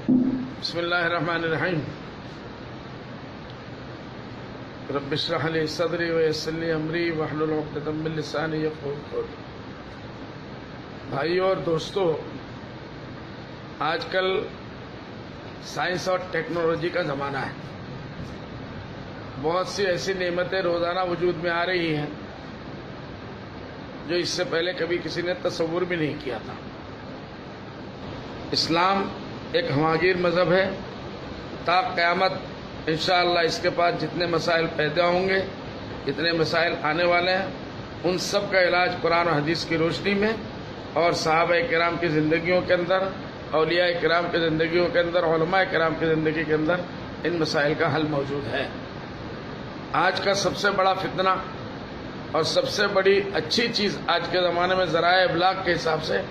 بسم اللہ الرحمن الرحیم رب اشرح لی صدری ویسر لی امری واحلل عقدۃ من لسانی یفقہوا قولی۔ بھائیو اور دوستو، آج کل سائنس اور ٹیکنالوجی کا زمانہ ہے۔ بہت سی ایسی نعمتیں روزانہ وجود میں آ رہی ہیں جو اس سے پہلے کبھی کسی نے تصور بھی نہیں کیا تھا۔ اسلام ایک ہماگیر مذہب ہے۔ تا قیامت انشاءاللہ اس کے پاس جتنے مسائل پیدا ہوں گے، جتنے مسائل آنے والے ہیں، ان سب کا علاج قرآن و حدیث کی روشنی میں اور صحابہ کرام کی زندگیوں کے اندر، اولیاء کرام کی زندگیوں کے اندر، علماء کرام کی زندگی کے اندر ان مسائل کا حل موجود ہے۔ آج کا سب سے بڑا فتنہ اور سب سے بڑی اچھی چیز آج کے زمانے میں ذرائع ابلاغ کے حساب سے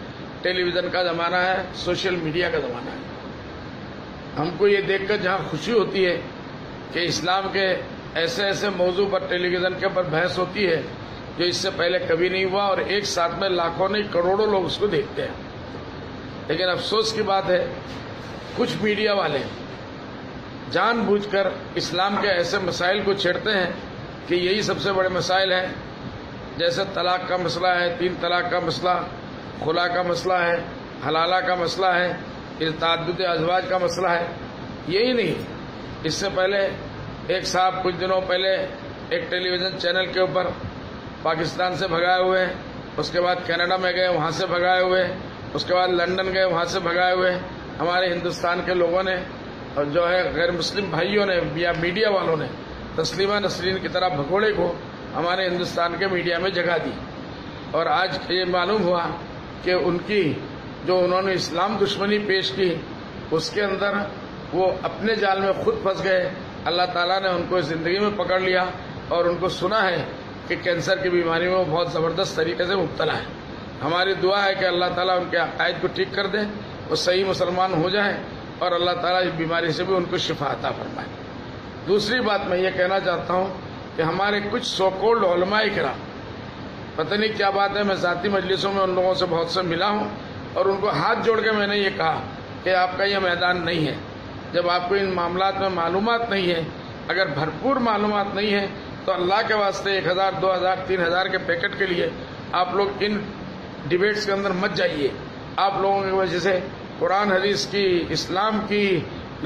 ٹیلی ویژن کا زمانہ ہے، سوشل میڈیا کا زمانہ ہے۔ ہم کو یہ دیکھ کر جہاں خوشی ہوتی ہے کہ اسلام کے ایسے ایسے موضوع پر ٹیلی ویژن کے اوپر بحث ہوتی ہے جو اس سے پہلے کبھی نہیں ہوا، اور ایک ساتھ میں لاکھوں نہیں کروڑوں لوگ اس کو دیکھتے ہیں۔ لیکن افسوس کی بات ہے، کچھ میڈیا والے جان بوجھ کر اسلام کے ایسے مسائل کو چھیڑتے ہیں کہ یہی سب سے بڑے مسائل ہیں، جیسے طلاق کا مسئلہ ہے، 3 طلاق کا مسئلہ، خلا کا مسئلہ ہے، حلالہ کا مسئلہ ہے، تعدد ازواج کا مسئلہ ہے۔ یہی نہیں، اس سے پہلے ایک صاحب کچھ دنوں پہلے ایک ٹیلی ویژن چینل کے اوپر پاکستان سے بھگائے ہوئے، اس کے بعد کینیڈا میں گئے، وہاں سے بھگائے ہوئے، اس کے بعد لندن گئے، وہاں سے بھگائے ہوئے ہمارے ہندوستان کے لوگوں نے اور جو ہے غیر مسلم بھائیوں نے یا میڈیا والوں نے تسلیمہ نسرین کی طرح بھگوڑے کو ہمارے ہندوستان کے میڈیا میں جگہ دی۔ اور آج یہ معلوم ہوا کہ ان کی جو انہوں نے اسلام دشمنی پیش کی، اس کے اندر وہ اپنے جال میں خود پھنس گئے۔ اللہ تعالیٰ نے ان کو زندگی میں پکڑ لیا اور ان کو سنا ہے کہ کینسر کی بیماری میں وہ بہت زبردست طریقے سے مبتلا ہے۔ ہماری دعا ہے کہ اللہ تعالیٰ ان کے عقائد کو ٹھیک کر دے، وہ صحیح مسلمان ہو جائیں اور اللہ تعالیٰ اس بیماری سے بھی ان کو شفا عطا فرمائے۔ دوسری بات میں یہ کہنا چاہتا ہوں کہ ہمارے کچھ سو کولڈ علماء کرام، پتہ نہیں کیا بات ہے، میں ذاتی مجلسوں میں ان لوگوں سے بہت سے ملا ہوں اور ان کو ہاتھ جوڑ کے میں نے یہ کہا کہ آپ کا یہ میدان نہیں ہے۔ جب آپ کو ان معاملات میں معلومات نہیں ہے، اگر بھرپور معلومات نہیں ہے، تو اللہ کے واسطے 1000 2000 3000 کے پیکٹ کے لیے آپ لوگ ان ڈیبیٹس کے اندر مت جائیے۔ آپ لوگوں کی وجہ سے قرآن حدیث کی، اسلام کی،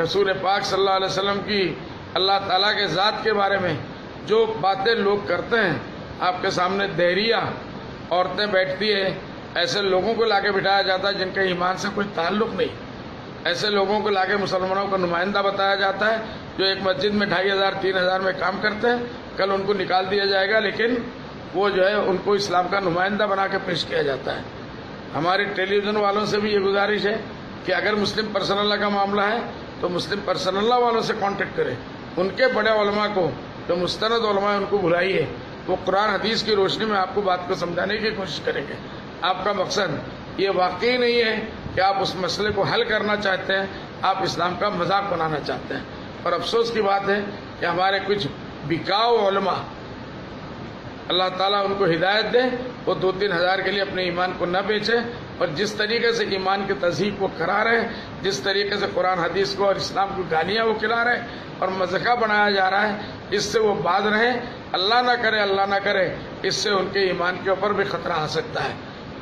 رسول پاک صلی اللہ علیہ وسلم کی، اللہ تعالیٰ کے ذات کے بارے میں جو باتیں لوگ کرتے ہیں، آپ کے سامنے دہریہ عورتیں بیٹھتی ہیں، ایسے لوگوں کو لا کے بٹھایا جاتا ہے جن کے ایمان سے کوئی تعلق نہیں۔ ایسے لوگوں کو لا کے مسلمانوں کا نمائندہ بتایا جاتا ہے جو ایک مسجد میں 2500 3000 میں کام کرتے ہیں، کل ان کو نکال دیا جائے گا، لیکن وہ جو ہے ان کو اسلام کا نمائندہ بنا کے پیش کیا جاتا ہے۔ ہمارے ٹیلی ویژن والوں سے بھی یہ گزارش ہے کہ اگر مسلم پرسنل لا کا معاملہ ہے تو مسلم پرسنل لا والوں سے کانٹیکٹ کریں، ان کے بڑے علماء کو جو مستند علماء ہیں ان کو بلائیے، وہ قرآن حدیث کی روشنی میں آپ کو بات کو سمجھانے کی کوشش کریں گے۔ آپ کا مقصد یہ واقعی نہیں ہے کہ آپ اس مسئلے کو حل کرنا چاہتے ہیں، آپ اسلام کا مذاق بنانا چاہتے ہیں۔ اور افسوس کی بات ہے کہ ہمارے کچھ بکاؤ علماء، اللہ تعالیٰ ان کو ہدایت دے، وہ 2-3 ہزار کے لیے اپنے ایمان کو نہ بیچیں، اور جس طریقے سے ایمان کی تہذیب کو کرا رہے ہیں، جس طریقے سے قرآن حدیث کو اور اسلام کی گالیاں وہ کھلا رہے ہیں اور مذاق بنایا جا رہا ہے، اس سے وہ باز رہیں۔ اللہ نہ کرے اس سے ان کے ایمان کے اوپر بھی خطرہ آ سکتا ہے۔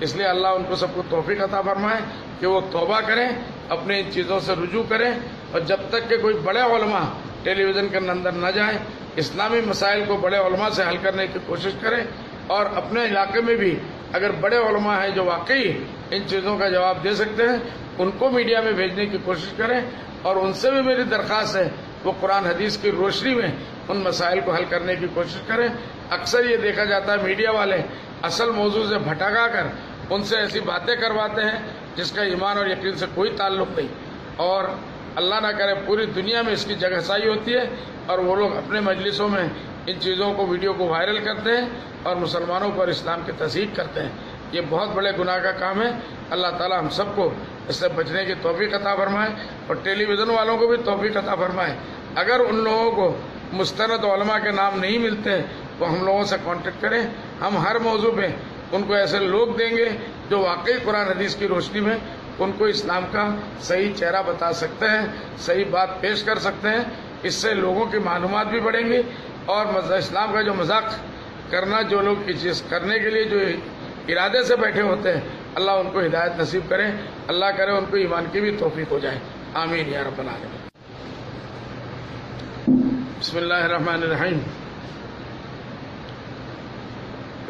اس لیے اللہ ان کو سب کو توفیق عطا فرمائے کہ وہ توبہ کریں، اپنے ان چیزوں سے رجوع کریں، اور جب تک کہ کوئی بڑے علماء ٹیلی ویژن کے اندر نہ جائیں، اسلامی مسائل کو بڑے علماء سے حل کرنے کی کوشش کریں، اور اپنے علاقے میں بھی اگر بڑے علماء ہیں جو واقعی ان چیزوں کا جواب دے سکتے ہیں، ان کو میڈیا میں بھیجنے کی کوشش کریں، اور ان سے بھی میری درخواست ہے وہ قرآن حدیث کی روشنی میں ان مسائل کو حل کرنے کی کوشش کریں۔ اکثر یہ دیکھا جاتا ہے میڈیا والے اصل موضوع سے بھٹکا کر ان سے ایسی باتیں کرواتے ہیں جس کا ایمان اور یقین سے کوئی تعلق نہیں، اور اللہ نہ کرے پوری دنیا میں اس کی جگہ سائی ہوتی ہے، اور وہ لوگ اپنے مجلسوں میں ان چیزوں کو ویڈیو کو وائرل کرتے ہیں اور مسلمانوں پر اسلام کی تصحیح کرتے ہیں۔ یہ بہت بڑے گناہ کا کام ہے۔ اللہ تعالیٰ ہم سب کو اس سے بچنے کی توفیق عطا فرمائے، اور ٹیلی ویژن والوں کو بھی توفیق عطا فرمائے۔ اگر ان لوگوں کو مستند علماء کے نام نہیں ملتے تو ہم لوگوں سے کانٹیکٹ کریں، ہم ہر موضوع پہ ان کو ایسے لوگ دیں گے جو واقعی قرآن حدیث کی روشنی میں ان کو اسلام کا صحیح چہرہ بتا سکتے ہیں، صحیح بات پیش کر سکتے ہیں. اس سے لوگوں کی معلومات بھی بڑھیں گی اور اسلام کا جو مذاق کرنا جو لوگ چیز کرنے کے لیے جو ارادے سے بیٹھے ہوتے ہیں، اللہ ان کو ہدایت نصیب کرے. اللہ کرے ان کو ایمان کی بھی توفیق ہو جائے. آمین یا رب العالمین. بسم اللہ الرحمن الرحیم.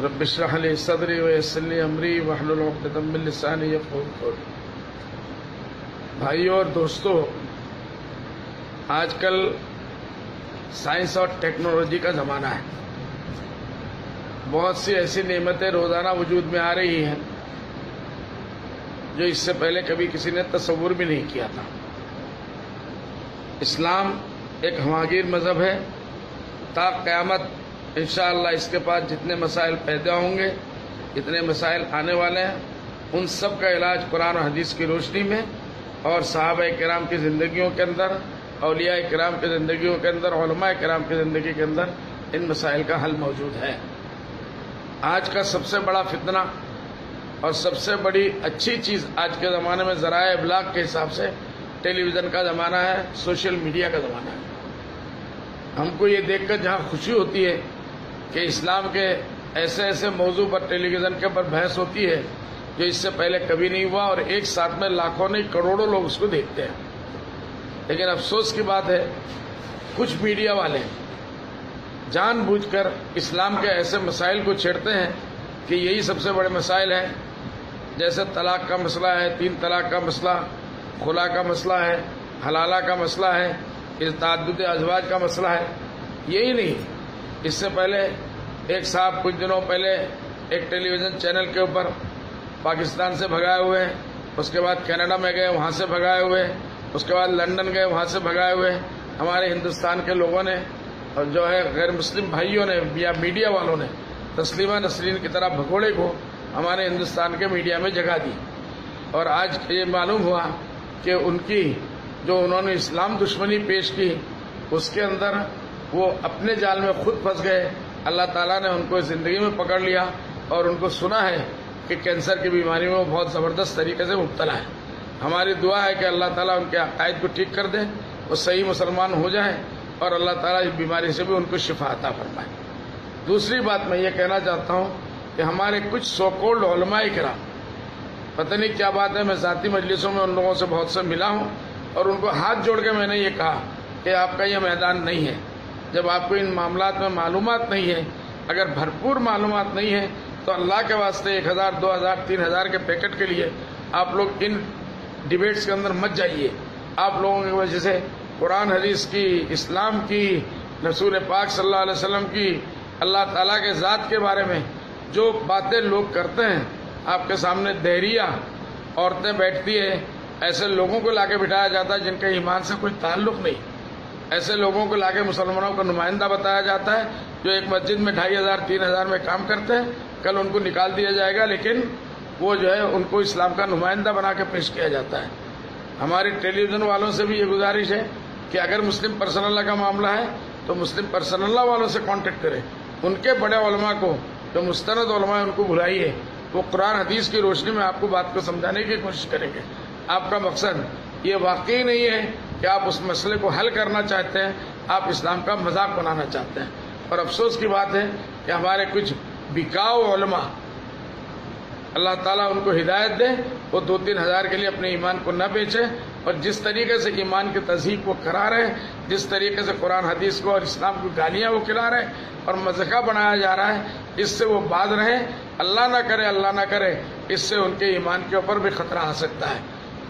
رب اشرح لی صدری ویسر لی امری واحلل عقدۃ من لسانی یفقهوا قولی. بھائیو اور دوستو، آج کل سائنس اور ٹیکنالوجی کا زمانہ ہے. بہت سی ایسی نعمتیں روزانہ وجود میں آ رہی ہیں جو اس سے پہلے کبھی کسی نے تصور بھی نہیں کیا تھا. اسلام ایک ہماگیر مذہب ہے. تا قیامت انشاءاللہ اس کے پاس جتنے مسائل پیدا ہوں گے، جتنے مسائل آنے والے ہیں، ان سب کا علاج قرآن و حدیث کی روشنی میں اور صحابہ کرام کی زندگیوں کے اندر، اولیاء کرام کی زندگیوں کے اندر، علماء کرام کی زندگی کے اندر ان مسائل کا حل موجود ہے. آج کا سب سے بڑا فتنہ اور سب سے بڑی اچھی چیز آج کے زمانے میں ذرائع ابلاغ کے حساب سے ٹیلی ویژن کا زمانہ ہے، سوشل میڈیا کا زمانہ ہے. ہم کو یہ دیکھ کر جہاں خوشی ہوتی ہے کہ اسلام کے ایسے ایسے موضوع پر ٹیلی ویژن کے اوپر بحث ہوتی ہے جو اس سے پہلے کبھی نہیں ہوا، اور ایک ساتھ میں لاکھوں نہیں کروڑوں لوگ اس کو دیکھتے ہیں. لیکن افسوس کی بات ہے کچھ میڈیا والے جان بوجھ کر اسلام کے ایسے مسائل کو چھیڑتے ہیں کہ یہی سب سے بڑے مسائل ہیں. جیسے طلاق کا مسئلہ ہے، 3 طلاق کا مسئلہ، خلا کا مسئلہ ہے، حلالہ کا مسئلہ ہے، تعدد ازواج کا مسئلہ ہے. یہی نہیں، اس سے پہلے ایک صاحب کچھ دنوں پہلے ایک ٹیلی ویژن چینل کے اوپر پاکستان سے بھگائے ہوئے، اس کے بعد کینیڈا میں گئے، وہاں سے بھگائے ہوئے، اس کے بعد لندن گئے، وہاں سے بھگائے ہوئے. ہمارے ہندوستان کے لوگوں نے اور جو ہے غیر مسلم بھائیوں نے یا میڈیا والوں نے تسلیمہ نسرین کی طرح بھگوڑے کو ہمارے ہندوستان کے میڈیا میں جگہ دی. اور آج یہ معلوم ہوا کہ ان کی جو انہوں نے اسلام دشمنی پیش کی اس کے اندر وہ اپنے جال میں خود پھنس گئے. اللہ تعالیٰ نے ان کو زندگی میں پکڑ لیا اور ان کو سنا ہے کہ کینسر کی بیماری میں وہ بہت زبردست طریقے سے مبتلا ہے. ہماری دعا ہے کہ اللہ تعالیٰ ان کے عقائد کو ٹھیک کر دے، وہ صحیح مسلمان ہو جائیں اور اللہ تعالیٰ اس بیماری سے بھی ان کو شفا عطا فرمائے. دوسری بات میں یہ کہنا چاہتا ہوں کہ ہمارے کچھ سو کولڈ علماء کرام، پتہ نہیں کیا بات ہے، میں ذاتی مجلسوں میں ان لوگوں سے بہت سے ملا ہوں اور ان کو ہاتھ جوڑ کے میں نے یہ کہا کہ آپ کا یہ میدان نہیں ہے. جب آپ کو ان معاملات میں معلومات نہیں ہے، اگر بھرپور معلومات نہیں ہے تو اللہ کے واسطے 1000 2000 3000 کے پیکٹ کے لیے آپ لوگ ان ڈیبیٹس کے اندر مت جائیے. آپ لوگوں کی وجہ سے قرآن حدیث کی، اسلام کی، رسول پاک صلی اللہ علیہ وسلم کی، اللہ تعالیٰ کے ذات کے بارے میں جو باتیں لوگ کرتے ہیں، آپ کے سامنے دہریہ عورتیں بیٹھتی ہیں، ایسے لوگوں کو لا کے بٹھایا جاتا ہے جن کا ایمان سے کوئی تعلق نہیں. ایسے لوگوں کو لا کے مسلمانوں کا نمائندہ بتایا جاتا ہے جو ایک مسجد میں 2500 3000 میں کام کرتے ہیں. کل ان کو نکال دیا جائے گا لیکن وہ جو ہے ان کو اسلام کا نمائندہ بنا کے پیش کیا جاتا ہے. ہماری ٹیلی ویژن والوں سے بھی یہ گزارش ہے کہ اگر مسلم پرسنل اللہ کا معاملہ ہے تو مسلم پرسنل اللہ والوں سے کانٹیکٹ کریں. ان کے بڑے علماء کو جو مستند علماء ان کو بلائیے، وہ قرآن حدیث کی روشنی میں آپ کو بات کو سمجھانے کی کوشش کریں گے. آپ کا مقصد یہ واقعی نہیں ہے کہ آپ اس مسئلے کو حل کرنا چاہتے ہیں، آپ اسلام کا مذاق بنانا چاہتے ہیں. اور افسوس کی بات ہے کہ ہمارے کچھ بکاؤ علماء، اللہ تعالیٰ ان کو ہدایت دے، وہ 2-3 ہزار کے لیے اپنے ایمان کو نہ بیچے، اور جس طریقے سے ایمان کی تہذیب کو کرا رہے ہیں، جس طریقے سے قرآن حدیث کو اور اسلام کی گالیاں وہ کھلا رہے ہیں اور مذاق بنایا جا رہا ہے، اس سے وہ باز رہیں. اللہ نہ کرے اس سے ان کے ایمان کے اوپر بھی خطرہ آ سکتا ہے.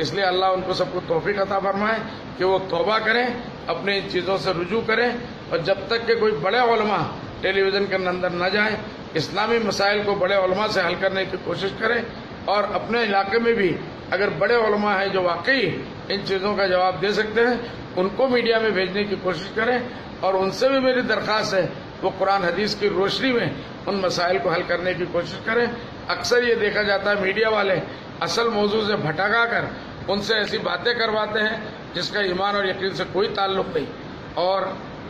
اس لیے اللہ ان کو سب کو توفیق عطا فرمائے کہ وہ توبہ کریں، اپنے ان چیزوں سے رجوع کریں، اور جب تک کہ کوئی بڑے علماء ٹیلی ویژن کے اندر نہ جائیں، اسلامی مسائل کو بڑے علماء سے حل کرنے کی کوشش کریں. اور اپنے علاقے میں بھی اگر بڑے علماء ہیں جو واقعی ان چیزوں کا جواب دے سکتے ہیں، ان کو میڈیا میں بھیجنے کی کوشش کریں. اور ان سے بھی میری درخواست ہے وہ قرآن حدیث کی روشنی میں ان مسائل کو حل کرنے کی کوشش کریں. اکثر یہ دیکھا جاتا ہے میڈیا والے اصل موضوع سے بھٹکا کر ان سے ایسی باتیں کرواتے ہیں جس کا ایمان اور یقین سے کوئی تعلق نہیں، اور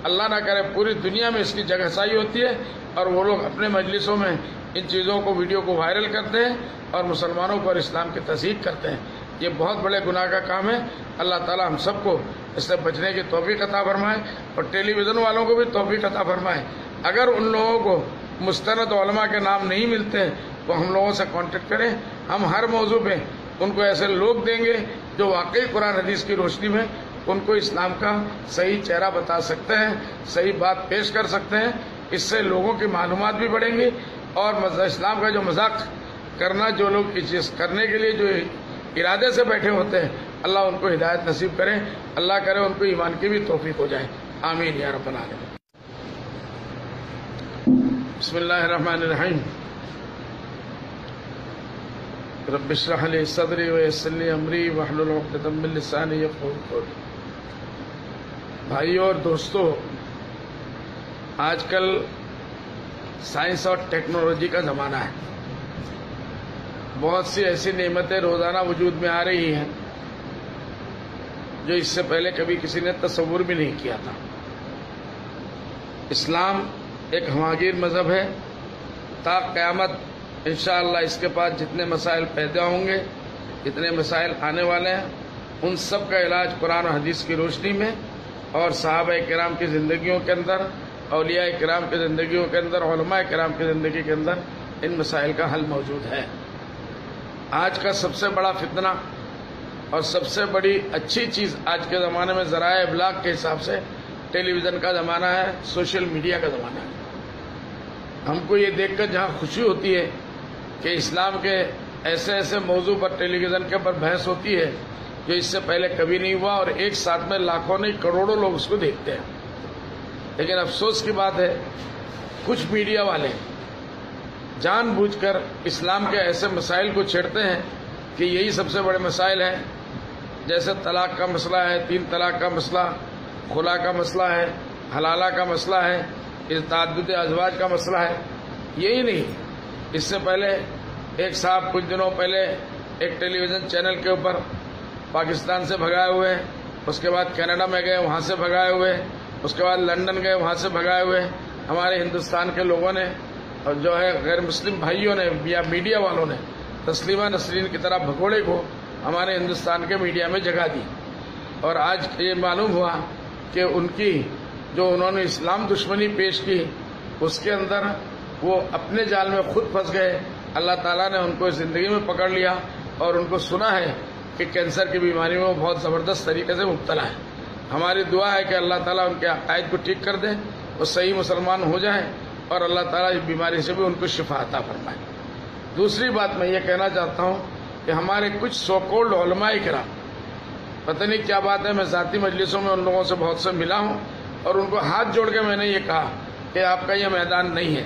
اللہ نہ کرے پوری دنیا میں اس کی جگہ سائی ہوتی ہے، اور وہ لوگ اپنے مجلسوں میں ان چیزوں کو، ویڈیو کو وائرل کرتے ہیں اور مسلمانوں کو اور اسلام کی تصدیق کرتے ہیں. یہ بہت بڑے گناہ کا کام ہے۔ اللہ تعالیٰ ہم سب کو اس سے بچنے کی توفیق عطا فرمائے اور ٹیلی ویژن والوں کو بھی توفیق عطا فرمائے۔ اگر ان لوگوں کو مستند علماء کے نام نہیں ملتے تو ہم لوگوں سے کانٹیکٹ کریں، ہم ہر موضوع پہ ان کو ایسے لوگ دیں گے جو واقعی قرآن حدیث کی روشنی میں ان کو اسلام کا صحیح چہرہ بتا سکتے ہیں، صحیح بات پیش کر سکتے ہیں۔ اس سے لوگوں کی معلومات بھی بڑھیں گی اور اسلام کا جو مذاق کرنا جو لوگ اس چیز کرنے کے لیے جو ارادے سے بیٹھے ہوتے ہیں، اللہ ان کو ہدایت نصیب کرے، اللہ کرے ان کو ایمان کی بھی توفیق ہو جائے، آمین یا رب العالمین۔ بسم اللہ الرحمن الرحیم۔ رب اشرح لی صدری ویسر لی امری واحلل عقدۃ من لسانی یفقہوا قولی۔ بھائیو اور دوستو، آج کل سائنس اور ٹیکنالوجی کا زمانہ ہے۔ بہت سی ایسی نعمتیں روزانہ وجود میں آ رہی ہیں جو اس سے پہلے کبھی کسی نے تصور بھی نہیں کیا تھا۔ اسلام ایک ہماگیر مذہب ہے، تا قیامت انشاءاللہ اس کے پاس جتنے مسائل پیدا ہوں گے، جتنے مسائل آنے والے ہیں، ان سب کا علاج قرآن و حدیث کی روشنی میں اور صحابہ کرام کی زندگیوں کے اندر، اولیاء کرام کی زندگیوں کے اندر، علماء کرام کی زندگی کے اندر ان مسائل کا حل موجود ہے۔ آج کا سب سے بڑا فتنہ اور سب سے بڑی اچھی چیز آج کے زمانے میں ذرائع ابلاغ کے حساب سے ٹیلی ویژن کا زمانہ ہے، سوشل میڈیا کا زمانہ ہے۔ ہم کو یہ دیکھ کر جہاں خوشی ہوتی ہے کہ اسلام کے ایسے ایسے موضوع پر ٹیلی ویژن کے اوپر بحث ہوتی ہے جو اس سے پہلے کبھی نہیں ہوا، اور ایک ساتھ میں لاکھوں نہیں کروڑوں لوگ اس کو دیکھتے ہیں۔ لیکن افسوس کی بات ہے کچھ میڈیا والے جان بوجھ کر اسلام کے ایسے مسائل کو چھیڑتے ہیں کہ یہی سب سے بڑے مسائل ہیں، جیسے طلاق کا مسئلہ ہے، 3 طلاق کا مسئلہ، خلا کا مسئلہ ہے، حلالہ کا مسئلہ ہے، تعدد ازواج کا مسئلہ ہے۔ یہی نہیں، اس سے پہلے ایک صاحب کچھ دنوں پہلے ایک ٹیلی ویژن چینل کے اوپر پاکستان سے بھگائے ہوئے، اس کے بعد کینیڈا میں گئے، وہاں سے بھگائے ہوئے، اس کے بعد لندن گئے، وہاں سے بھگائے ہوئے ہمارے ہندوستان کے لوگوں نے اور جو ہے غیر مسلم بھائیوں نے یا میڈیا والوں نے تسلیمہ نسرین کی طرح بھگوڑے کو ہمارے ہندوستان کے میڈیا میں جگہ دی، اور آج یہ معلوم ہوا کہ ان کی جو انہوں نے اسلام دشمنی پیش کی اس کے اندر وہ اپنے جال میں خود پھنس گئے۔ اللہ تعالیٰ نے ان کو زندگی میں پکڑ لیا اور ان کو سنا ہے کہ کینسر کی بیماری میں وہ بہت زبردست طریقے سے مبتلا ہے۔ ہماری دعا ہے کہ اللہ تعالیٰ ان کے عقائد کو ٹھیک کر دے، وہ صحیح مسلمان ہو جائیں اور اللہ تعالیٰ اس بیماری سے بھی ان کو شفا عطا فرمائے۔ دوسری بات میں یہ کہنا چاہتا ہوں کہ ہمارے کچھ سو کولڈ علماء کرام، پتہ نہیں کیا بات ہے، میں ذاتی مجلسوں میں ان لوگوں سے بہت سے ملا ہوں اور ان کو ہاتھ جوڑ کے میں نے یہ کہا کہ آپ کا یہ میدان نہیں ہے۔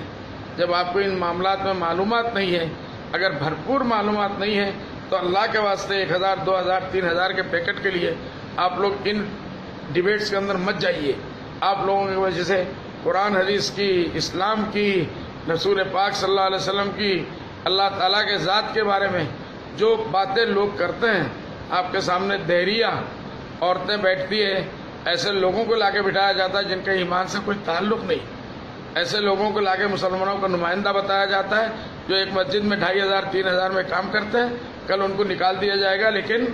جب آپ کو ان معاملات میں معلومات نہیں ہے، اگر بھرپور معلومات نہیں ہے تو اللہ کے واسطے 1000 2000 3000 کے پیکٹ کے لیے آپ لوگ ان ڈیبیٹس کے اندر مت جائیے۔ آپ لوگوں کی وجہ سے قرآن حدیث کی، اسلام کی، رسول پاک صلی اللہ علیہ وسلم کی، اللہ تعالیٰ کے ذات کے بارے میں جو باتیں لوگ کرتے ہیں، آپ کے سامنے دہریہ عورتیں بیٹھتی ہے، ایسے لوگوں کو لا کے بٹھایا جاتا ہے جن کا ایمان سے کوئی تعلق نہیں، ایسے لوگوں کو لا کے مسلمانوں کا نمائندہ بتایا جاتا ہے جو ایک مسجد میں 2500 3000 میں کام کرتے ہیں، کل ان کو نکال دیا جائے گا، لیکن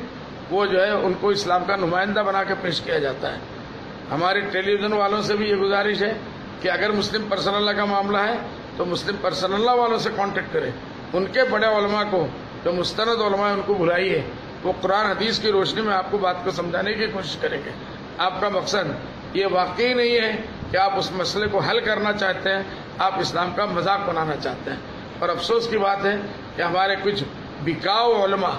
وہ جو ہے ان کو اسلام کا نمائندہ بنا کے پیش کیا جاتا ہے۔ ہماری ٹیلی ویژن والوں سے بھی یہ گزارش ہے کہ اگر مسلم پرسنل اللہ کا معاملہ ہے تو مسلم پرسنل اللہ والوں سے کانٹیکٹ کریں، ان کے بڑے علماء کو جو مستند علماء ان کو بلائیے، وہ قرآن حدیث کی روشنی میں آپ کو بات کو سمجھانے کی کوشش کریں گے۔ آپ کا مقصد یہ واقعی نہیں ہے کہ آپ اس مسئلے کو حل کرنا چاہتے ہیں، آپ اسلام کا مذاق بنانا چاہتے ہیں۔ اور افسوس کی بات ہے کہ ہمارے کچھ بکاؤ علماء،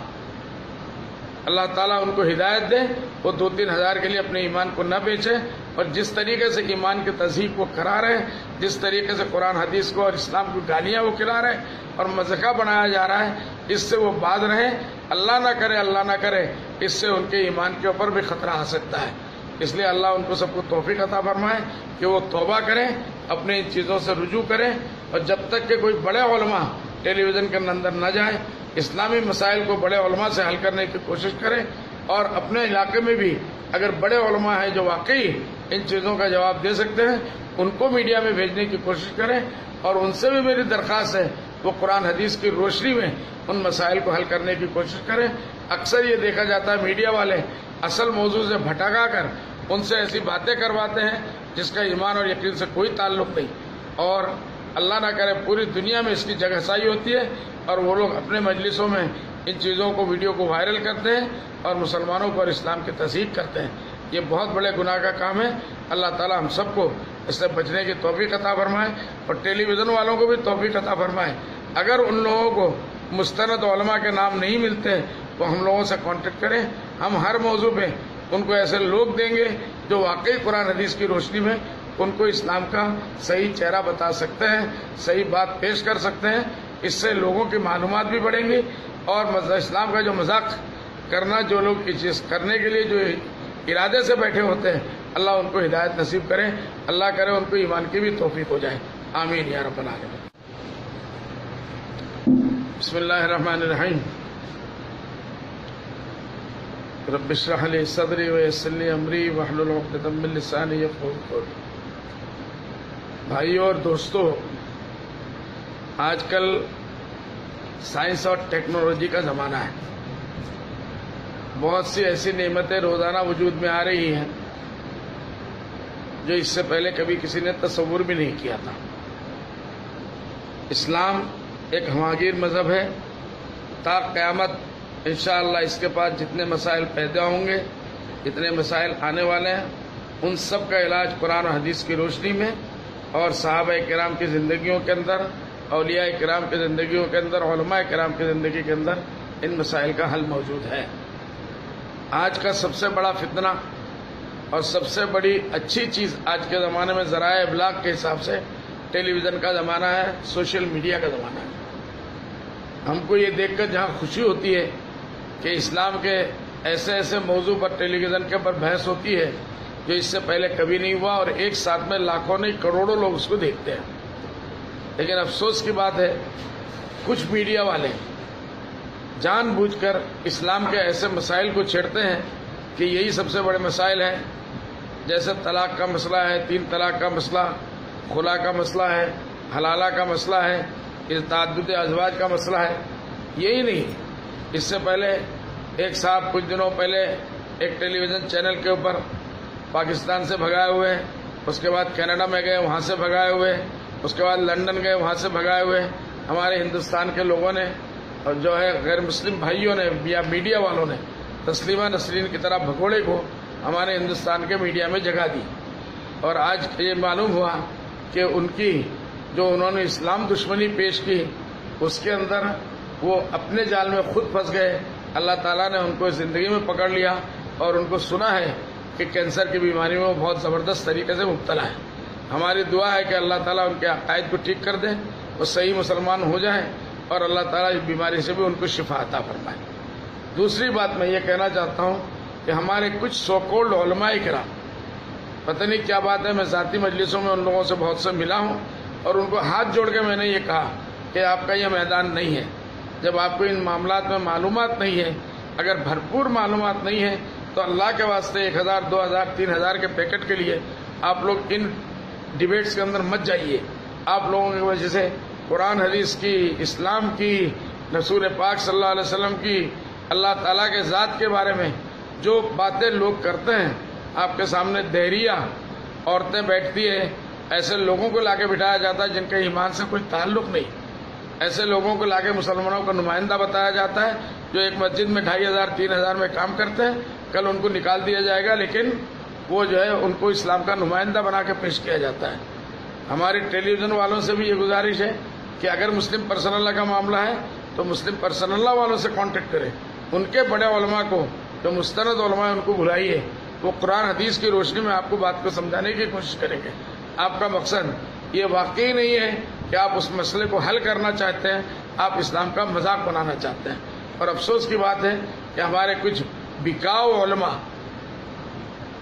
اللہ تعالیٰ ان کو ہدایت دے، وہ 2-3 ہزار کے لیے اپنے ایمان کو نہ بیچے، اور جس طریقے سے ایمان کی تہذیب کو کرا رہے، جس طریقے سے قرآن حدیث کو اور اسلام کی گالیاں وہ کھلا رہے اور مذاق بنایا جا رہا ہے، اس سے وہ باز رہیں۔ اللہ نہ کرے اس سے ان کے ایمان کے اوپر بھی خطرہ آ سکتا ہے۔ اس لیے اللہ ان کو سب کو توفیق عطا فرمائے کہ وہ توبہ کریں، اپنے ان چیزوں سے رجوع کریں، اور جب تک کہ کوئی بڑے علماء ٹیلی ویژن کے اندر نہ جائیں، اسلامی مسائل کو بڑے علماء سے حل کرنے کی کوشش کریں، اور اپنے علاقے میں بھی اگر بڑے علماء ہیں جو واقعی ان چیزوں کا جواب دے سکتے ہیں، ان کو میڈیا میں بھیجنے کی کوشش کریں، اور ان سے بھی میری درخواست ہے وہ قرآن حدیث کی روشنی میں ان مسائل کو حل کرنے کی کوشش کریں۔ اکثر یہ دیکھا جاتا ہے میڈیا والے اصل موضوع سے بھٹکا کر ان سے ایسی باتیں کرواتے ہیں جس کا ایمان اور یقین سے کوئی تعلق نہیں، اور اللہ نہ کرے پوری دنیا میں اس کی جگہ سائی ہوتی ہے، اور وہ لوگ اپنے مجلسوں میں ان چیزوں کو ویڈیو کو وائرل کرتے ہیں اور مسلمانوں کو اور اسلام کی تصحیح کرتے ہیں۔ یہ بہت بڑے گناہ کا کام ہے۔ اللہ تعالی ہم سب کو اس سے بچنے کی توفیق عطا فرمائے، اور ٹیلی ویژن والوں کو بھی توفیق عطا فرمائے۔ اگر ان لوگوں کو مستند علماء کے نام نہیں ملتے تو ہم لوگوں سے کانٹیکٹ کریں، ہم ہر موضوع پہ ان کو ایسے لوگ دیں گے جو واقعی قرآن حدیث کی روشنی میں ان کو اسلام کا صحیح چہرہ بتا سکتے ہیں، صحیح بات پیش کر سکتے ہیں۔ اس سے لوگوں کی معلومات بھی بڑھیں گی، اور اسلام کا جو مذاق کرنا جو لوگ اس چیز کرنے کے لیے جو ارادے سے بیٹھے ہوتے ہیں، اللہ ان کو ہدایت نصیب کرے، اللہ کرے ان کو ایمان کی بھی توفیق ہو جائے، آمین یا رب العالمین۔ بسم اللہ الرحمن الرحیم۔ رب اشرح لی صدری ویسر لی امری واحلل عقدۃ من لسانی یفقہوا قولی۔ بھائیو اور دوستو، آج کل سائنس اور ٹیکنالوجی کا زمانہ ہے۔ بہت سی ایسی نعمتیں روزانہ وجود میں آ رہی ہیں جو اس سے پہلے کبھی کسی نے تصور بھی نہیں کیا تھا۔ اسلام ایک ہماگیر مذہب ہے، تا قیامت انشاءاللہ اس کے پاس جتنے مسائل پیدا ہوں گے، جتنے مسائل آنے والے ہیں، ان سب کا علاج قرآن و حدیث کی روشنی میں اور صحابہ کرام کی زندگیوں کے اندر، اولیاء کرام کی زندگیوں کے اندر، علماء کرام کی زندگی کے اندر ان مسائل کا حل موجود ہے۔ آج کا سب سے بڑا فتنہ اور سب سے بڑی اچھی چیز آج کے زمانے میں ذرائع ابلاغ کے حساب سے ٹیلی ویژن کا زمانہ ہے، سوشل میڈیا کا زمانہ ہے۔ ہم کو یہ دیکھ کر جہاں خوشی ہوتی ہے کہ اسلام کے ایسے ایسے موضوع پر ٹیلی ویژن کے اوپر بحث ہوتی ہے جو اس سے پہلے کبھی نہیں ہوا، اور ایک ساتھ میں لاکھوں نہیں کروڑوں لوگ اس کو دیکھتے ہیں۔ لیکن افسوس کی بات ہے کچھ میڈیا والے جان بوجھ کر اسلام کے ایسے مسائل کو چھیڑتے ہیں کہ یہی سب سے بڑے مسائل ہیں، جیسے طلاق کا مسئلہ ہے، 3 طلاق کا مسئلہ، خلا کا مسئلہ ہے، حلالہ کا مسئلہ ہے، تعدد ازواج کا مسئلہ ہے۔ یہی نہیں، اس سے پہلے ایک صاحب کچھ دنوں پہلے ایک ٹیلی ویژن چینل کے اوپر پاکستان سے بھگائے ہوئے، اس کے بعد کینیڈا میں گئے، وہاں سے بھگائے ہوئے، اس کے بعد لندن گئے، وہاں سے بھگائے ہوئے ہمارے ہندوستان کے لوگوں نے اور جو ہے غیر مسلم بھائیوں نے یا میڈیا والوں نے تسلیمہ نسرین کی طرح بھگوڑے کو ہمارے ہندوستان کے میڈیا میں جگہ دی، اور آج یہ معلوم ہوا کہ ان کی جو انہوں نے اسلام دشمنی پیش کی اس کے اندر وہ اپنے جال میں خود پھنس گئے۔ اللہ تعالیٰ نے ان کو زندگی میں پکڑ لیا، اور ان کو سنا ہے کہ کینسر کی بیماری میں وہ بہت زبردست طریقے سے مبتلا ہے۔ ہماری دعا ہے کہ اللہ تعالیٰ ان کے عقائد کو ٹھیک کر دیں، وہ صحیح مسلمان ہو جائیں، اور اللہ تعالیٰ اس بیماری سے بھی ان کو شفا عطا فرمائے۔ دوسری بات میں یہ کہنا چاہتا ہوں کہ ہمارے کچھ سو کولڈ علماء کرام، پتہ نہیں کیا بات ہے، میں ذاتی مجلسوں میں ان لوگوں سے بہت سے ملا ہوں، اور ان کو ہاتھ جوڑ کے میں نے یہ کہا کہ آپ کا یہ میدان نہیں ہے۔ جب آپ کو ان معاملات میں معلومات نہیں ہے، اگر بھرپور معلومات نہیں ہے، تو اللہ کے واسطے 1000 2000 3000 کے پیکٹ کے لیے آپ لوگ ان ڈیبیٹس کے اندر مت جائیے۔ آپ لوگوں کی وجہ سے قرآن حدیث کی، اسلام کی، رسول پاک صلی اللہ علیہ وسلم کی، اللہ تعالیٰ کے ذات کے بارے میں جو باتیں لوگ کرتے ہیں، آپ کے سامنے دہریہ عورتیں بیٹھتی ہیں، ایسے لوگوں کو لا کے بٹھایا جاتا ہے جن کے ایمان سے کوئی تعلق نہیں، ایسے لوگوں کو لا کے مسلمانوں کا نمائندہ بتایا جاتا ہے جو ایک مسجد میں 2500 3000 میں کام کرتے ہیں، کل ان کو نکال دیا جائے گا، لیکن وہ جو ہے ان کو اسلام کا نمائندہ بنا کے پیش کیا جاتا ہے۔ ہماری ٹیلی ویژن والوں سے بھی یہ گزارش ہے کہ اگر مسلم پرسنل لا کا معاملہ ہے تو مسلم پرسنل لا والوں سے کانٹیکٹ کریں، ان کے بڑے علماء کو جو مستند علماء ان کو بلائیے، وہ قرآن حدیث کی روشنی میں آپ کو بات کو سمجھانے کی کوشش کریں گے۔ آپ کا مقصد یہ واقعی نہیں ہے کہ آپ اس مسئلے کو حل کرنا چاہتے ہیں، آپ اسلام کا مذاق بنانا چاہتے ہیں۔ اور افسوس کی بات ہے کہ ہمارے کچھ بکاؤ علماء،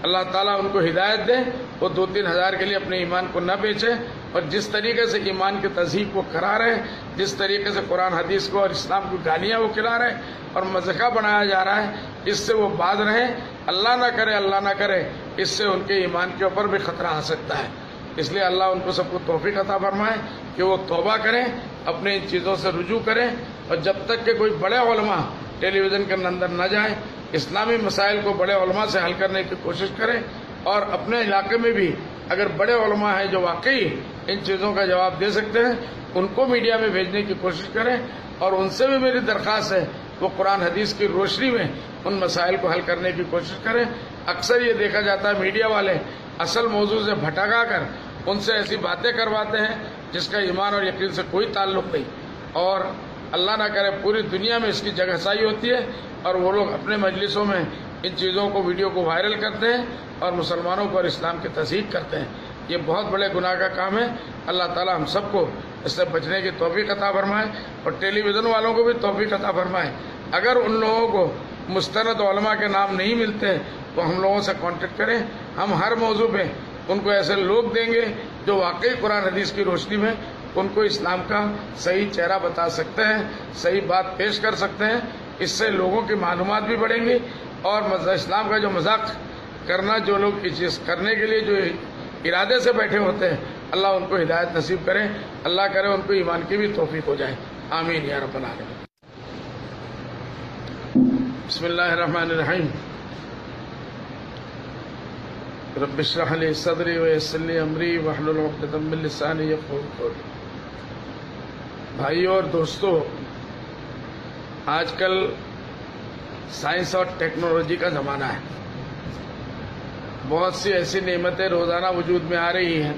اللہ تعالیٰ ان کو ہدایت دے، وہ 2-3 ہزار کے لیے اپنے ایمان کو نہ بیچے، اور جس طریقے سے ایمان کی تہذیب کو کرا رہے، جس طریقے سے قرآن حدیث کو اور اسلام کو گالیاں وہ کھلا رہے اور مذاق بنایا جا رہا ہے، اس سے وہ باز رہیں۔ اللہ نہ کرے اس سے ان کے ایمان کے اوپر بھی خطرہ آ سکتا ہے۔ اس لیے اللہ ان کو سب کو توفیق عطا فرمائے کہ وہ توبہ کریں، اپنے ان چیزوں سے رجوع کریں، اور جب تک کہ کوئی بڑے علماء ٹیلی ویژن کے اندر نہ جائیں، اسلامی مسائل کو بڑے علماء سے حل کرنے کی کوشش کریں، اور اپنے علاقے میں بھی اگر بڑے علماء ہیں جو واقعی ان چیزوں کا جواب دے سکتے ہیں ان کو میڈیا میں بھیجنے کی کوشش کریں، اور ان سے بھی میری درخواست ہے وہ قرآن حدیث کی روشنی میں ان مسائل کو حل کرنے کی کوشش کریں۔ اکثر یہ دیکھا جاتا ہے میڈیا والے اصل موضوع سے بھٹکا کر ان سے ایسی باتیں کرواتے ہیں جس کا ایمان اور یقین سے کوئی تعلق نہیں، اور اللہ نہ کرے پوری دنیا میں اس کی جگہ سائی ہوتی ہے، اور وہ لوگ اپنے مجلسوں میں ان چیزوں کو ویڈیو کو وائرل کرتے ہیں اور مسلمانوں کو اور اسلام کی تصحیح کرتے ہیں۔ یہ بہت بڑے گناہ کا کام ہے۔ اللہ تعالی ہم سب کو اس سے بچنے کی توفیق عطا فرمائے، اور ٹیلی ویژن والوں کو بھی توفیق عطا فرمائے۔ اگر ان لوگوں کو مستند علماء کے نام نہیں ملتے تو ہم لوگوں سے کانٹیکٹ کریں، ہم ہر موضوع پہ ان کو ایسے لوگ دیں گے جو واقعی قرآن حدیث کی روشنی میں ان کو اسلام کا صحیح چہرہ بتا سکتے ہیں، صحیح بات پیش کر سکتے ہیں۔ اس سے لوگوں کی معلومات بھی بڑھیں گی، اور اسلام کا جو مذاق کرنا جو لوگ اس چیز کرنے کے لیے جو ارادے سے بیٹھے ہوتے ہیں، اللہ ان کو ہدایت نصیب کرے، اللہ کرے ان کو ایمان کی بھی توفیق ہو جائے، آمین یا رب العالمین۔ بسم اللہ الرحمن الرحیم۔ رب اشرح لی صدری ویسر لی امری واحلل عقدۃ من لسانی یفقہوا قولی۔ بھائیو اور دوستو، آج کل سائنس اور ٹیکنالوجی کا زمانہ ہے، بہت سی ایسی نعمتیں روزانہ وجود میں آ رہی ہیں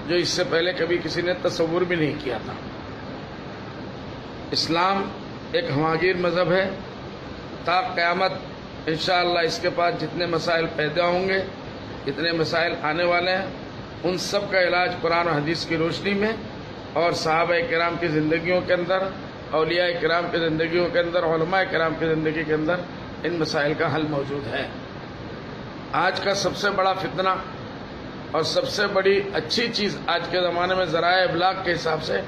جو اس سے پہلے کبھی کسی نے تصور بھی نہیں کیا تھا۔ اسلام ایک ہماگیر مذہب ہے، تا قیامت انشاءاللہ اس کے پاس جتنے مسائل پیدا ہوں گے، جتنے مسائل آنے والے ہیں، ان سب کا علاج قرآن و حدیث کی روشنی میں اور صحابہ کرام کی زندگیوں کے اندر، اولیاء کرام کی زندگیوں کے اندر، علماء کرام کی زندگی کے اندر ان مسائل کا حل موجود ہے۔ آج کا سب سے بڑا فتنہ اور سب سے بڑی اچھی چیز آج کے زمانے میں ذرائع ابلاغ کے حساب سے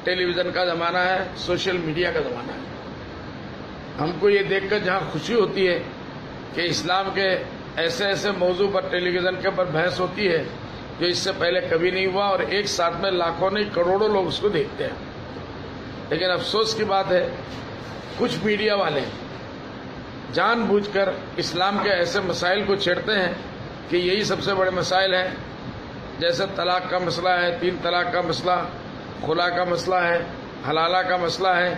ٹیلی ویژن کا زمانہ ہے، سوشل میڈیا کا زمانہ ہے۔ ہم کو یہ دیکھ کر جہاں خوشی ہوتی ہے کہ اسلام کے ایسے ایسے موضوع پر ٹیلی ویژن کے پر بحث ہوتی ہے جو اس سے پہلے کبھی نہیں ہوا، اور ایک ساتھ میں لاکھوں نہیں کروڑوں لوگ اس کو دیکھتے ہیں۔ لیکن افسوس کی بات ہے کچھ میڈیا والے جان بوجھ کر اسلام کے ایسے مسائل کو چھیڑتے ہیں کہ یہی سب سے بڑے مسائل ہیں، جیسے طلاق کا مسئلہ ہے، 3 طلاق کا مسئلہ، خلا کا مسئلہ ہے، حلالہ کا مسئلہ ہے،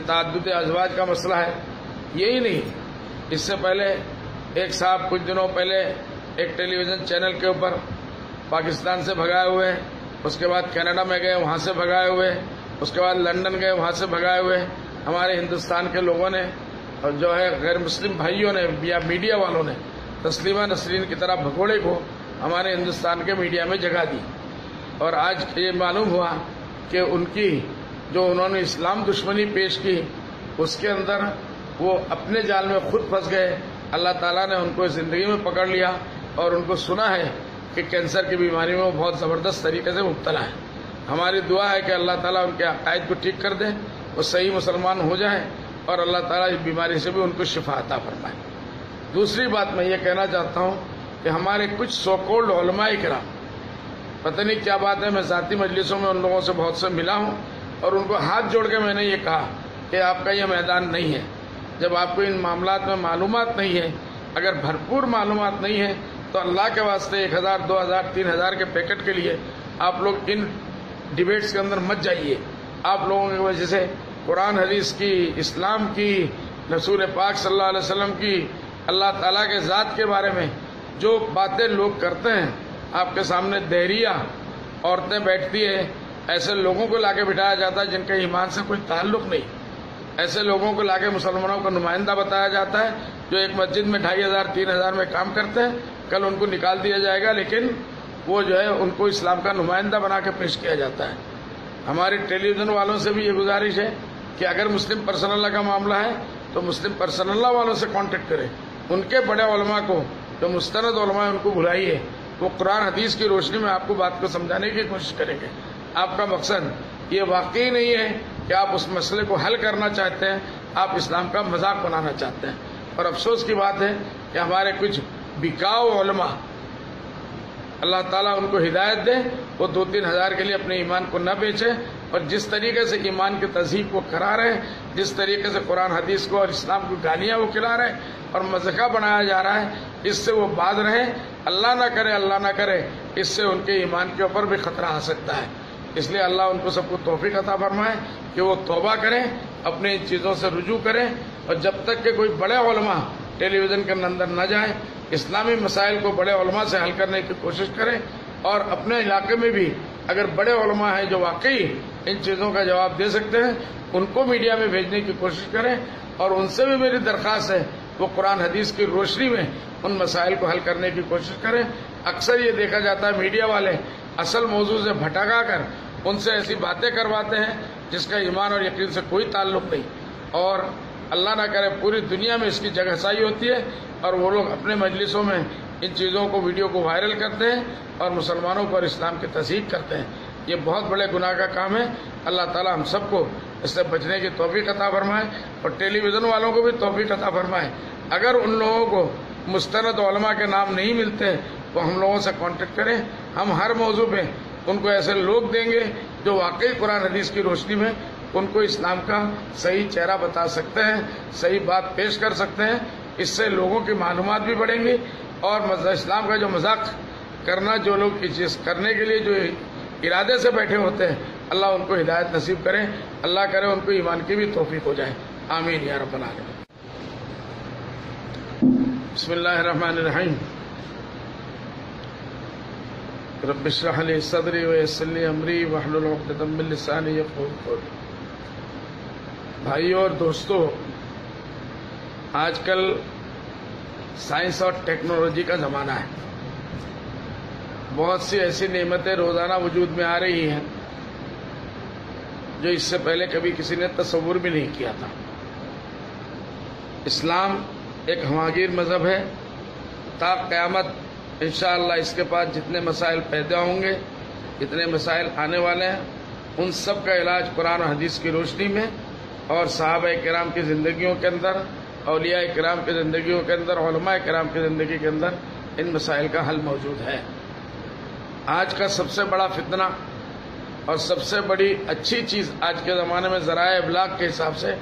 تعدد ازواج کا مسئلہ ہے۔ یہی نہیں، اس سے پہلے ایک صاحب کچھ دنوں پہلے ایک ٹیلی ویژن چینل کے اوپر پاکستان سے بھگائے ہوئے، اس کے بعد کینیڈا میں گئے وہاں سے بھگائے ہوئے، اس کے بعد لندن گئے وہاں سے بھگائے ہوئے ہمارے ہندوستان کے لوگوں نے اور جو ہے غیر مسلم بھائیوں نے یا میڈیا والوں نے تسلیمہ نسرین کی طرح بھگوڑے کو ہمارے ہندوستان کے میڈیا میں جگہ دی، اور آج یہ معلوم ہوا کہ ان کی جو انہوں نے اسلام دشمنی پیش کی اس کے اندر وہ اپنے جال میں خود پھنس گئے۔ اللہ تعالیٰ نے ان کو زندگی میں پکڑ لیا، اور ان کو سنا ہے کہ کینسر کی بیماری میں وہ بہت زبردست طریقے سے مبتلا ہے۔ ہماری دعا ہے کہ اللہ تعالیٰ ان کے عقائد کو ٹھیک کر دے، وہ صحیح مسلمان ہو جائیں، اور اللہ تعالیٰ اس بیماری سے بھی ان کو شفا عطا فرمائے۔ دوسری بات میں یہ کہنا چاہتا ہوں کہ ہمارے کچھ سو کولڈ علماء کرام، پتہ نہیں کیا بات ہے، میں ذاتی مجلسوں میں ان لوگوں سے بہت سے ملا ہوں، اور ان کو ہاتھ جوڑ کے میں نے یہ کہا کہ آپ کا یہ میدان نہیں ہے۔ جب آپ کو ان معاملات میں معلومات نہیں ہے، اگر بھرپور معلومات نہیں ہے، تو اللہ کے واسطے 1000 2000 3000 کے پیکٹ کے لیے آپ لوگ ان ڈیبیٹس کے اندر مت جائیے۔ آپ لوگوں کی وجہ سے قرآن حدیث کی، اسلام کی، رسول پاک صلی اللہ علیہ وسلم کی، اللہ تعالیٰ کے ذات کے بارے میں جو باتیں لوگ کرتے ہیں، آپ کے سامنے دہریہ عورتیں بیٹھتی ہیں، ایسے لوگوں کو لا کے بٹھایا جاتا ہے جن کے ایمان سے کوئی تعلق نہیں، ایسے لوگوں کو لا کے مسلمانوں کا نمائندہ بتایا جاتا ہے جو ایک مسجد میں 2500 3000 میں کام کرتے ہیں، کل ان کو نکال دیا جائے گا، لیکن وہ جو ہے ان کو اسلام کا نمائندہ بنا کے پیش کیا جاتا ہے۔ ہماری ٹیلی ویژن والوں سے بھی یہ گزارش ہے کہ اگر مسلم پرسنل لا کا معاملہ ہے تو مسلم پرسنل لا والوں سے کانٹیکٹ کریں، ان کے بڑے علماء کو جو مستند علماء ہیں ان کو بلائیے، وہ قرآن حدیث کی روشنی میں آپ کو بات کو سمجھانے کی کوشش کریں گے۔ آپ کا مقصد یہ واقعی نہیں ہے کہ آپ اس مسئلے کو حل کرنا چاہتے ہیں، آپ اسلام کا مذاق بنانا چاہتے ہیں۔ اور افسوس کی بات ہے کہ ہمارے کچھ بکاؤ علماء، اللہ تعالیٰ ان کو ہدایت دے، وہ 2-3 ہزار کے لیے اپنے ایمان کو نہ بیچے، اور جس طریقے سے ایمان کی تہذیب کو کرا رہے ہیں، جس طریقے سے قرآن حدیث کو اور اسلام کی گالیاں وہ کھلا رہے ہیں اور مذاق بنایا جا رہا ہے، اس سے وہ باز رہیں۔ اللہ نہ کرے اس سے ان کے ایمان کے اوپر بھی خطرہ آ سکتا ہے۔ اس لیے اللہ ان کو سب کو توفیق عطا فرمائے کہ وہ توبہ کریں، اپنے ان چیزوں سے رجوع کریں، اور جب تک کہ کوئی بڑے علماء ٹیلی ویژن کے اندر نہ جائیں، اسلامی مسائل کو بڑے علماء سے حل کرنے کی کوشش کریں، اور اپنے علاقے میں بھی اگر بڑے علماء ہیں جو واقعی ان چیزوں کا جواب دے سکتے ہیں، ان کو میڈیا میں بھیجنے کی کوشش کریں، اور ان سے بھی میری درخواست ہے وہ قرآن حدیث کی روشنی میں ان مسائل کو حل کرنے کی کوشش کریں۔ اکثر یہ دیکھا جاتا ہے میڈیا والے اصل موضوع سے بھٹکا کر ان سے ایسی باتیں کرواتے ہیں جس کا ایمان اور یقین سے کوئی تعلق نہیں، اور اللہ نہ کرے پوری دنیا میں اس کی جگہ سائی ہوتی ہے، اور وہ لوگ اپنے مجلسوں میں ان چیزوں کو ویڈیو کو وائرل کرتے ہیں اور مسلمانوں کو اور اسلام کی تصحیح کرتے ہیں۔ یہ بہت بڑے گناہ کا کام ہے۔ اللہ تعالی ہم سب کو اس سے بچنے کی توفیق عطا فرمائے، اور ٹیلی ویژن والوں کو بھی توفیق عطا فرمائے۔ اگر ان لوگوں کو مستند علماء کے نام نہیں ملتے تو ہم لوگوں سے کانٹیکٹ کریں، ہم ہر موضوع پہ ان کو ایسے لوگ دیں گے جو واقعی قرآن حدیث کی روشنی میں ان کو اسلام کا صحیح چہرہ بتا سکتے ہیں، صحیح بات پیش کر سکتے ہیں۔ اس سے لوگوں کی معلومات بھی بڑھیں گی، اور اسلام کا جو مذاق کرنا جو لوگ چیز کرنے کے لیے جو ارادے سے بیٹھے ہوتے ہیں، اللہ ان کو ہدایت نصیب کرے، اللہ کرے ان کو ایمان کی بھی توفیق ہو جائے، آمین یا رب العالمین۔ بسم اللہ الرحمن الرحیم۔ رب اشرح لی صدری ویسر لی امری واحلل عقدۃ من لسانی یفقہوا قولی۔ بھائیو اور دوستو، آج کل سائنس اور ٹیکنالوجی کا زمانہ ہے۔ بہت سی ایسی نعمتیں روزانہ وجود میں آ رہی ہیں جو اس سے پہلے کبھی کسی نے تصور بھی نہیں کیا تھا۔ اسلام ایک ہماگیر مذہب ہے، تا قیامت انشاءاللہ اس کے پاس جتنے مسائل پیدا ہوں گے، جتنے مسائل آنے والے ہیں، ان سب کا علاج قرآن و حدیث کی روشنی میں اور صحابہ کرام کی زندگیوں کے اندر، اولیاء کرام کی زندگیوں کے اندر، علماء کرام کی زندگی کے اندر ان مسائل کا حل موجود ہے۔ آج کا سب سے بڑا فتنہ اور سب سے بڑی اچھی چیز آج کے زمانے میں ذرائع ابلاغ کے حساب سے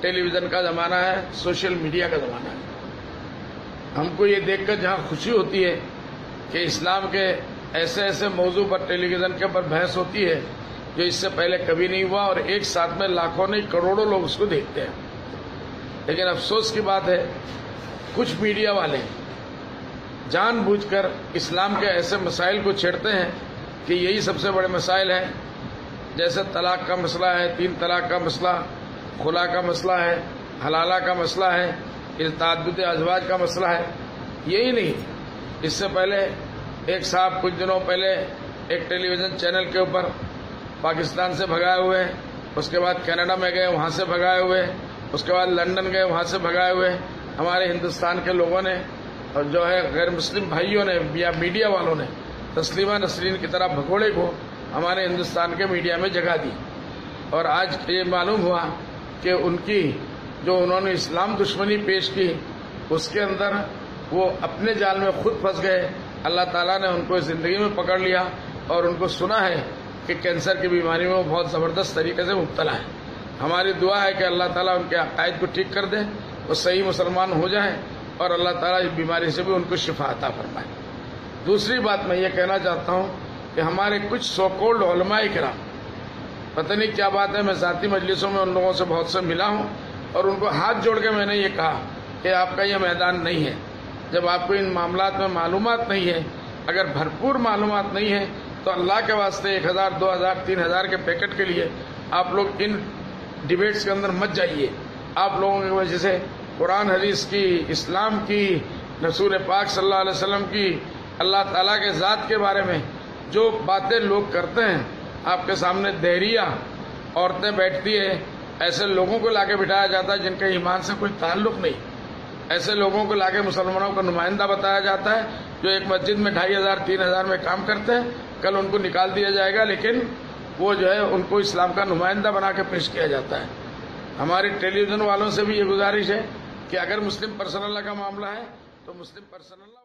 ٹیلی ویژن کا زمانہ ہے، سوشل میڈیا کا زمانہ ہے۔ ہم کو یہ دیکھ کر جہاں خوشی ہوتی ہے کہ اسلام کے ایسے ایسے موضوع پر ٹیلی ویژن کے اوپر بحث ہوتی ہے جو اس سے پہلے کبھی نہیں ہوا، اور ایک ساتھ میں لاکھوں نہیں کروڑوں لوگ اس کو دیکھتے ہیں۔ لیکن افسوس کی بات ہے کچھ میڈیا والے جان بوجھ کر اسلام کے ایسے مسائل کو چھیڑتے ہیں کہ یہی سب سے بڑے مسائل ہیں، جیسے طلاق کا مسئلہ ہے، 3 طلاق کا مسئلہ، خلا کا مسئلہ ہے، حلالہ کا مسئلہ ہے، تعدد ازواج کا مسئلہ ہے۔ یہی نہیں، اس سے پہلے ایک صاحب کچھ دنوں پہلے ایک ٹیلی ویژن چینل کے اوپر پاکستان سے بھگائے ہوئے، اس کے بعد کینیڈا میں گئے وہاں سے بھگائے ہوئے، اس کے بعد لندن گئے وہاں سے بھگائے ہوئے ہمارے ہندوستان کے لوگوں نے اور جو ہے غیر مسلم بھائیوں نے یا میڈیا والوں نے تسلیمہ نسرین کی طرح بھگوڑے کو ہمارے ہندوستان کے میڈیا میں جگہ دی، اور آج یہ معلوم ہوا کہ ان کی جو انہوں نے اسلام دشمنی پیش کی اس کے اندر وہ اپنے جال میں خود پھنس گئے۔ اللہ تعالیٰ نے ان کو زندگی میں پکڑ لیا، اور ان کو سنا ہے کہ کینسر کی بیماری میں وہ بہت زبردست طریقے سے مبتلا ہے۔ ہماری دعا ہے کہ اللہ تعالیٰ ان کے عقائد کو ٹھیک کر دے، وہ صحیح مسلمان ہو جائیں، اور اللہ تعالیٰ اس بیماری سے بھی ان کو شفا عطا فرمائے۔ دوسری بات میں یہ کہنا چاہتا ہوں کہ ہمارے کچھ سو کولڈ علماء کرام، پتہ نہیں کیا بات ہے، میں ذاتی مجلسوں میں ان لوگوں سے بہت سے ملا ہوں، اور ان کو ہاتھ جوڑ کے میں نے یہ کہا کہ آپ کا یہ میدان نہیں ہے۔ جب آپ کو ان معاملات میں معلومات نہیں ہے، اگر بھرپور معلومات نہیں ہے، تو اللہ کے واسطے 1000 2000 3000 کے پیکٹ کے لیے آپ لوگ ان ڈیبیٹس کے اندر مت جائیے۔ آپ لوگوں کی وجہ سے قرآن حدیث کی، اسلام کی، رسول پاک صلی اللہ علیہ وسلم کی، اللہ تعالیٰ کے ذات کے بارے میں جو باتیں لوگ کرتے ہیں، آپ کے سامنے دہریہ عورتیں بیٹھتی ہیں، ایسے لوگوں کو لا کے بٹھایا جاتا ہے جن کے ایمان سے کوئی تعلق نہیں، ایسے لوگوں کو لا کے مسلمانوں کا نمائندہ بتایا جاتا ہے جو ایک مسجد میں 2500 3000 میں کام کرتے ہیں، کل ان کو نکال دیا جائے گا، لیکن وہ جو ہے ان کو اسلام کا نمائندہ بنا کے پیش کیا جاتا ہے۔ ہماری ٹیلی ویژن والوں سے بھی یہ گزارش ہے کہ اگر مسلم پرسنل لا کا معاملہ ہے تو مسلم پرسنل لا